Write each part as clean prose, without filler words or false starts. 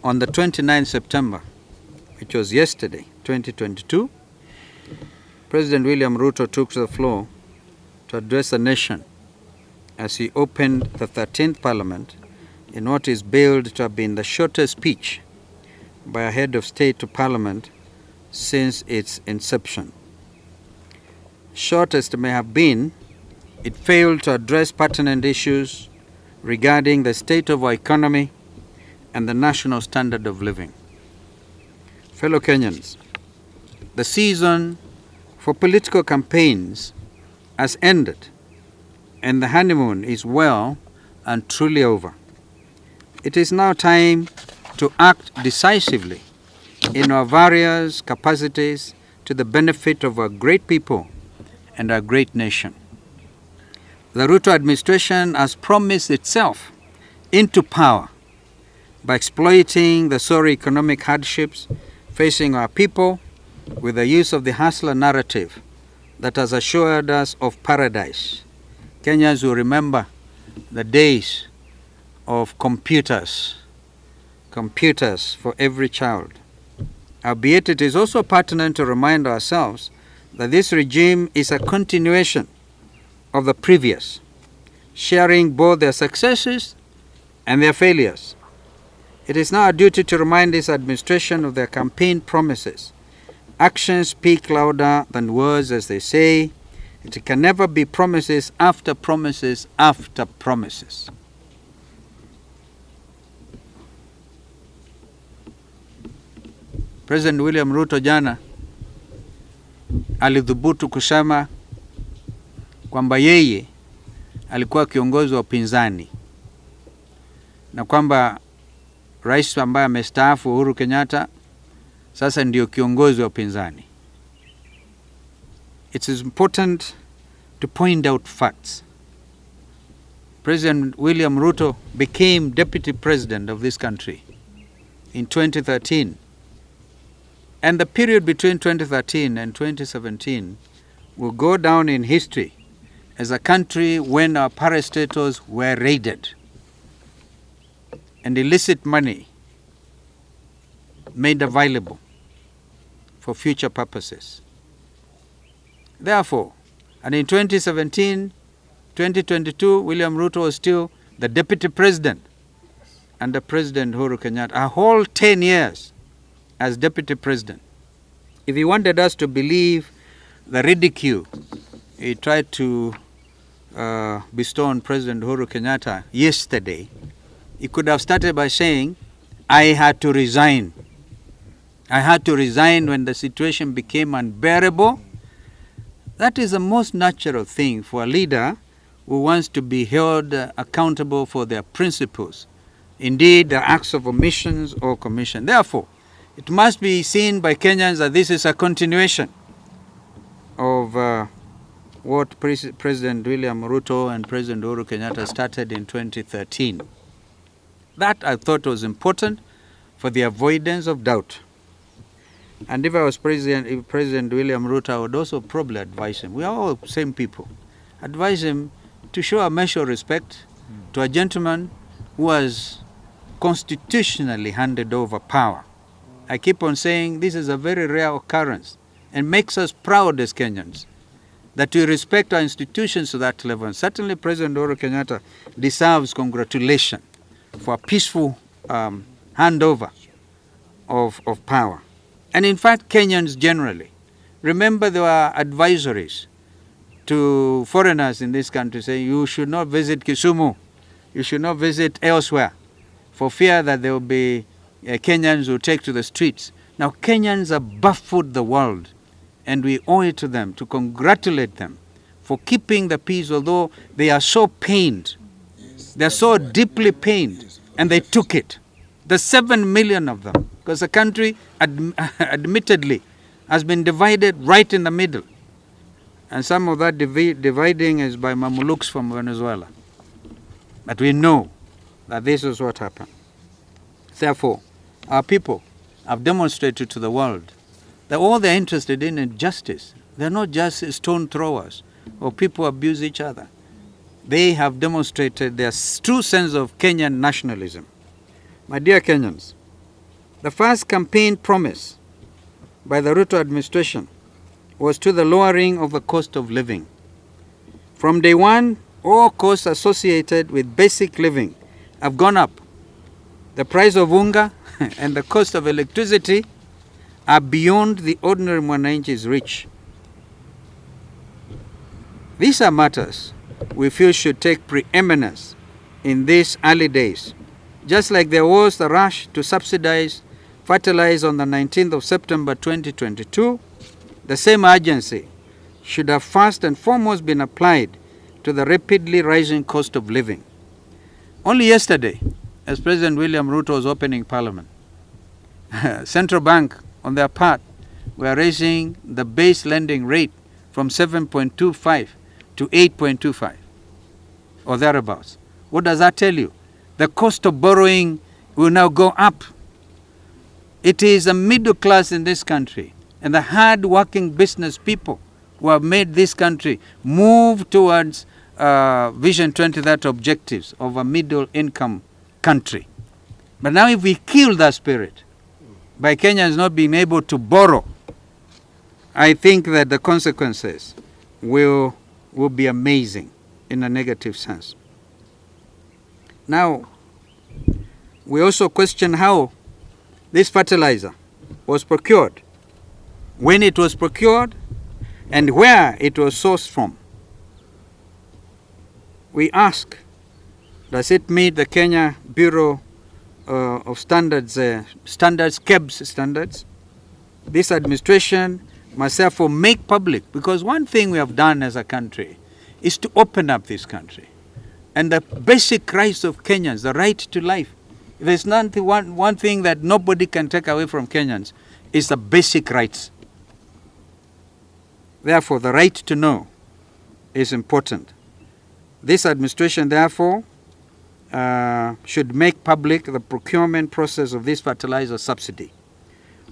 on the 29th September, which was yesterday, 2022, President William Ruto took to the floor to address the nation as he opened the 13th Parliament in what is billed to have been the shortest speech by a head of state to Parliament since its inception. Short as it may have been, it failed to address pertinent issues regarding the state of our economy and the national standard of living. Fellow Kenyans, the season for political campaigns has ended, and the honeymoon is well and truly over. It is now time to act decisively in our various capacities to the benefit of our great people and our great nation. The Ruto administration has promised itself into power by exploiting the sorry economic hardships facing our people with the use of the hustler narrative that has assured us of paradise. Kenyans will remember the days of computers for every child. Albeit it is also pertinent to remind ourselves that this regime is a continuation of the previous, sharing both their successes and their failures. It is now our duty to remind this administration of their campaign promises. Actions speak louder than words, as they say. It can never be promises after promises after promises. President William Ruto jana alithubutu kusema kwamba yeye alikuwa kiongozi wa upinzani na kwamba rais ambaye amestaafu Uhuru Kenyatta sasa ndio kiongozi wa upinzani. It is important to point out facts. President William Ruto became deputy president of this country in 2013. And the period between 2013 and 2017 will go down in history as a country when our parastatals were raided and illicit money made available for future purposes. Therefore, and in 2017, 2022, William Ruto was still the deputy president under President Uhuru Kenyatta, a whole 10 years as deputy president. If he wanted us to believe the ridicule he tried to bestow on President Uhuru Kenyatta yesterday, he could have started by saying, I had to resign. I had to resign when the situation became unbearable. That is the most natural thing for a leader who wants to be held accountable for their principles, indeed the acts of omissions or commission. Therefore, it must be seen by Kenyans that this is a continuation of what President William Ruto and President Uhuru Kenyatta started in 2013. That I thought was important for the avoidance of doubt. And if I was President William Ruto, I would also probably advise him. We are all the same people. Advise him to show a measure of respect to a gentleman who has constitutionally handed over power. I keep on saying this is a very rare occurrence and makes us proud as Kenyans that we respect our institutions to that level. And certainly President Uhuru Kenyatta deserves congratulations for a peaceful handover of power. And in fact, Kenyans generally, remember there were advisories to foreigners in this country saying you should not visit Kisumu, you should not visit elsewhere, for fear that there will be Kenyans who take to the streets. Now Kenyans have baffled the world, and we owe it to them to congratulate them for keeping the peace, although they are so pained. They are so deeply pained, and they took it. The 7 million of them, because the country admittedly has been divided right in the middle. And some of that dividing is by Mamluks from Venezuela. But we know that this is what happened. Therefore, our people have demonstrated to the world that all they're interested in is justice. They're not just stone throwers or people who abuse each other. They have demonstrated their true sense of Kenyan nationalism. My dear Kenyans, The first campaign promise by the Ruto administration was to the lowering of the cost of living. From day one, all costs associated with basic living have gone up. The price of unga and the cost of electricity are beyond the ordinary mwananchi's reach. These are matters we feel should take preeminence in these early days. Just like there was the rush to subsidize fertilizer on the 19th of September 2022, the same urgency should have first and foremost been applied to the rapidly rising cost of living. Only yesterday, as President William Ruto was opening Parliament, Central Bank, on their part, were raising the base lending rate from 7.25 to 8.25 or thereabouts. What does that tell you? The cost of borrowing will now go up. It is the middle class in this country and the hard-working business people who have made this country move towards Vision 2030 objectives of a middle-income country. But now if we kill that spirit by Kenyans not being able to borrow, I think that the consequences will be amazing in a negative sense. Now, we also question how this fertilizer was procured, when it was procured, and where it was sourced from. We ask, does it meet the Kenya Bureau of Standards, KEBS standards? This administration must therefore make public, because one thing we have done as a country is to open up this country. And the basic rights of Kenyans, the right to life, there's one thing that nobody can take away from Kenyans, is the basic rights. Therefore, the right to know is important. This administration, therefore, should make public the procurement process of this fertilizer subsidy.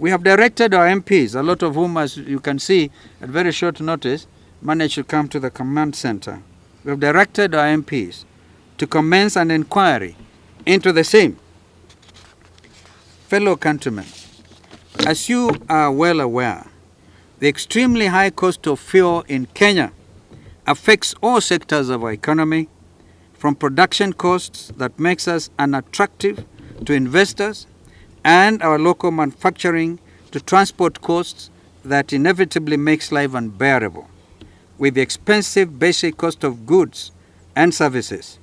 We have directed our MPs, a lot of whom, as you can see, at very short notice, managed to come to the command center. We have directed our MPs to commence an inquiry into the same. Fellow countrymen, as you are well aware, the extremely high cost of fuel in Kenya affects all sectors of our economy, from production costs that makes us unattractive to investors and our local manufacturing to transport costs that inevitably makes life unbearable, with the expensive basic cost of goods and services.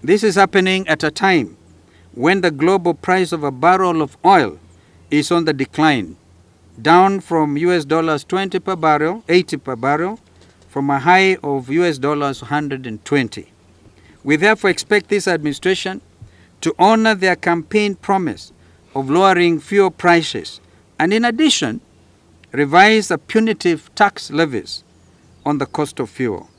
This is happening at a time when the global price of a barrel of oil is on the decline, down from US dollars 20 per barrel, 80 per barrel, from a high of US dollars 120. We therefore expect this administration to honor their campaign promise of lowering fuel prices and, in addition, revise the punitive tax levies on the cost of fuel.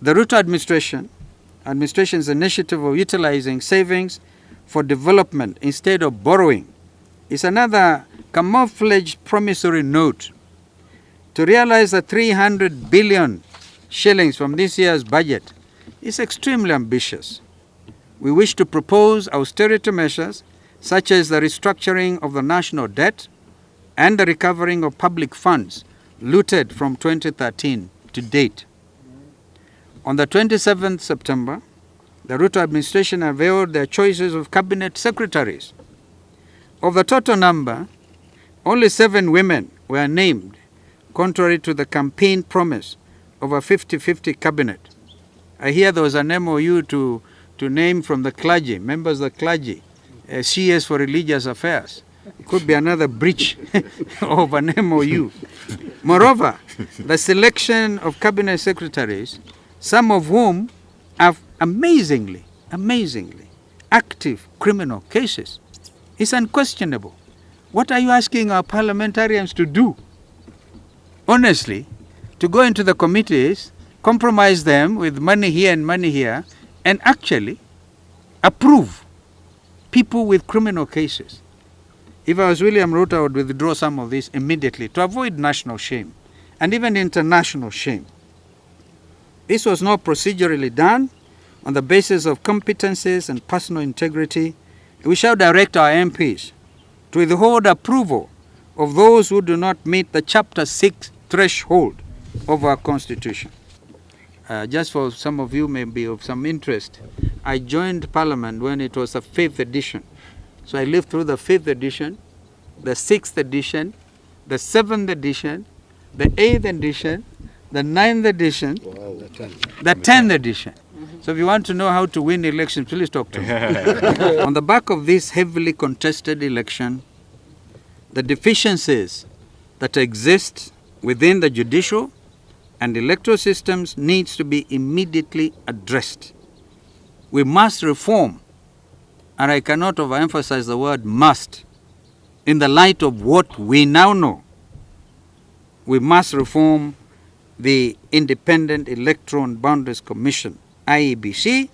The Ruto administration's initiative of utilizing savings for development instead of borrowing is another camouflaged promissory note. To realize the 300 billion shillings from this year's budget is extremely ambitious. We wish to propose austerity measures such as the restructuring of the national debt and the recovering of public funds looted from 2013 to date. On the 27th September, the Ruto administration unveiled their choices of cabinet secretaries. Of the total number, only 7 women were named, contrary to the campaign promise of a 50-50 cabinet. I hear there was an MOU to name from the clergy, members of the clergy, CS for religious affairs. It could be another breach of an MOU. Moreover, the selection of cabinet secretaries, some of whom have amazingly active criminal cases, is unquestionable. What are you asking our parliamentarians to do? Honestly, to go into the committees, compromise them with money here and money here, and actually approve people with criminal cases. If I was William Ruto, I would withdraw some of this immediately to avoid national shame and even international shame. This was not procedurally done on the basis of competencies and personal integrity. We shall direct our MPs to withhold approval of those who do not meet the Chapter 6 threshold of our Constitution. Just for some of you may be of some interest, I joined Parliament when it was the 5th edition. So I lived through the 5th edition, the 6th edition, the 7th edition, the 8th edition, the 9th edition, the 10th edition. So if you want to know how to win elections, please talk to me. On the back of this heavily contested election, the deficiencies that exist within the judicial and electoral systems needs to be immediately addressed. We must reform, and I cannot overemphasize the word must, in the light of what we now know. We must reform the Independent Electoral and Boundaries Commission, IEBC,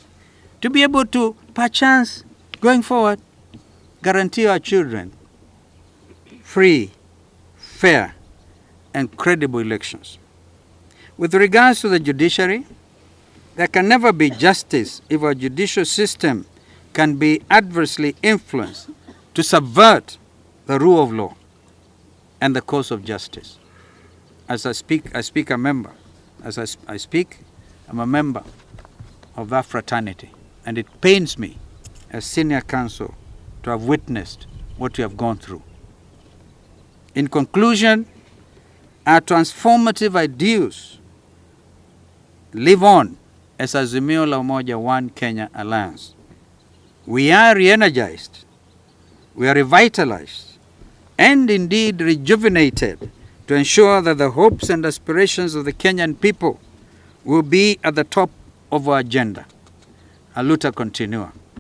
to be able to, perchance, going forward, guarantee our children free, fair, and credible elections. With regards to the judiciary, there can never be justice if our judicial system can be adversely influenced to subvert the rule of law and the course of justice. As I speak, a member. As I speak, I'm a member of that fraternity. And it pains me as senior counsel to have witnessed what you have gone through. In conclusion, our transformative ideals live on as Azimio la Umoja One Kenya Alliance. We are re-energized, we are revitalized, and indeed rejuvenated to ensure that the hopes and aspirations of the Kenyan people will be at the top of our agenda. Aluta continua.